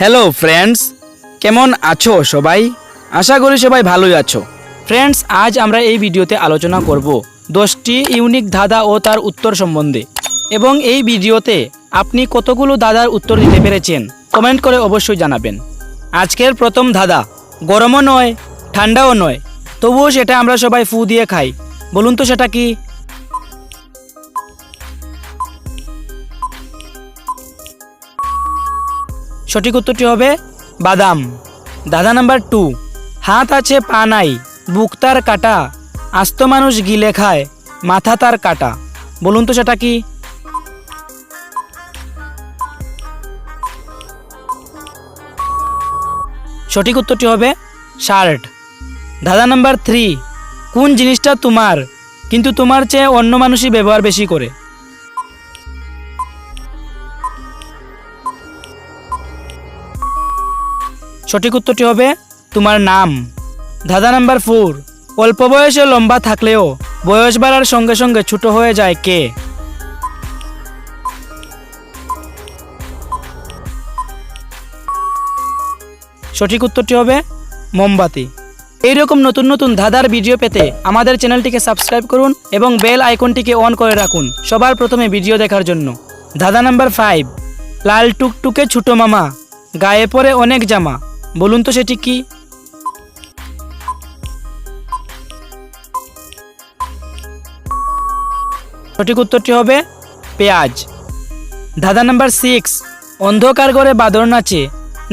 Hello friends, কেমন আছো সবাই? আশা করি সবাই ভালোই আছো। ফ্রেন্ডস, আজ আমরা এই ভিডিওতে আলোচনা করব 10টি ইউনিক ধাঁধা ও তার উত্তর সম্বন্ধে। এবং এই ভিডিওতে আপনি কতগুলো ধাঁধার উত্তর দিতে পেরেছেন কমেন্ট করে অবশ্যই জানাবেন। আজকের প্রথম ধাঁধা, গরমও নয় ঠান্ডাও নয়, তবুও সেটা আমরা সবাই ফু দিয়ে খাই। বলুন তো সেটা কি? সঠিক উত্তরটি হবে বাদাম। ধাঁধা নাম্বার 2, হাত আছে পা নাই, বুক তার কাটা, আস্ত মানুষ গিলে খায়, মাথা তার কাটা। বলুন তো সেটা কি? সঠিক উত্তরটি হবে শার্ট। ধাঁধা নাম্বার 3, কোন জিনিসটা তোমার কিন্তু তোমার চেয়ে অন্য মানুষই ব্যবহার বেশি করে? সঠিক উত্তরটি হবে তোমার নাম। ধাঁধা নাম্বার 4, অল্প বয়সে লম্বা থাকলেও বয়স বাড়ার সঙ্গে সঙ্গে ছোট হয়ে যায় কে? সঠিক উত্তরটি হবে মোমবাতি। এইরকম নতুন নতুন ধাঁধার ভিডিও পেতে আমাদের চ্যানেলটিকে সাবস্ক্রাইব করুন এবং বেল আইকনটিকে অন করে রাখুন সবার প্রথমে ভিডিও দেখার জন্য। ধাঁধা নাম্বার 5, লাল টুকটুকে ছোট মামা, গায়ে পরে অনেক জামা। বলুন তো সেটি কি? সঠিক উত্তরটি হবে পেঁয়াজ। ধাঁধা নাম্বার 6, অন্ধকার ঘরে বাদর নাচে,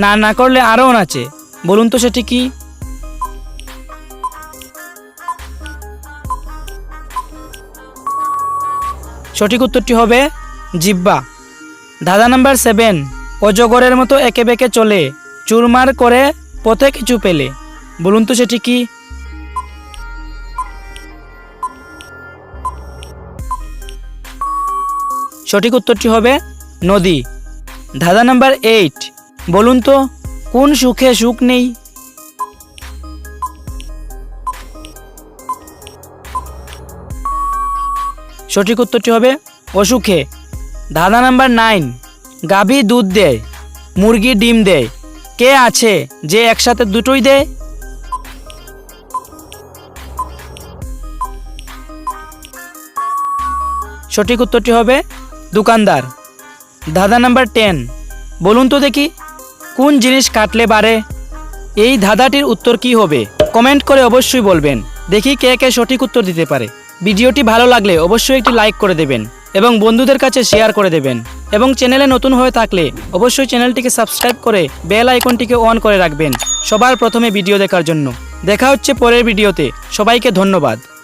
না না করলে আরও নাচে। বলুন তো সেটি কি? সঠিক উত্তরটি হবে জিহ্বা। ধাঁধা নাম্বার 7, অজগরের মতো একে বেঁকে চলে, চুরমার করে পথে কিছু পেলে। বলুন তো সেটি কি? সঠিক উত্তরটি হবে নদী। ধাঁধা নাম্বার 8, বলুন তো কোন সুখে সুখ নেই? সঠিক উত্তরটি হবে অসুখে। ধাঁধা নাম্বার 9, গাভী দুধ দেয়, মুরগি ডিম দেয়, কে আছে যে একসাথে দুটোই দেয়? সঠিক উত্তরটি হবে দোকানদার। ধাঁধা নাম্বার 10, বলুন তো দেখি কোন জিনিস কাটলে বাড়ে? এই ধাঁধাটির উত্তর কি হবে কমেন্ট করে অবশ্যই বলবেন। দেখি কে কে সঠিক উত্তর দিতে পারে। ভিডিওটি ভালো লাগলে অবশ্যই একটি লাইক করে দেবেন এবং বন্ধুদের কাছে শেয়ার করে দেবেন। এবং চ্যানেলে নতুন হয়ে থাকলে অবশ্যই চ্যানেলটিকে সাবস্ক্রাইব করে বেল আইকনটিকে অন করে রাখবেন সবার প্রথমে ভিডিও দেখার জন্য। দেখা হচ্ছে পরের ভিডিওতে। সবাইকে ধন্যবাদ।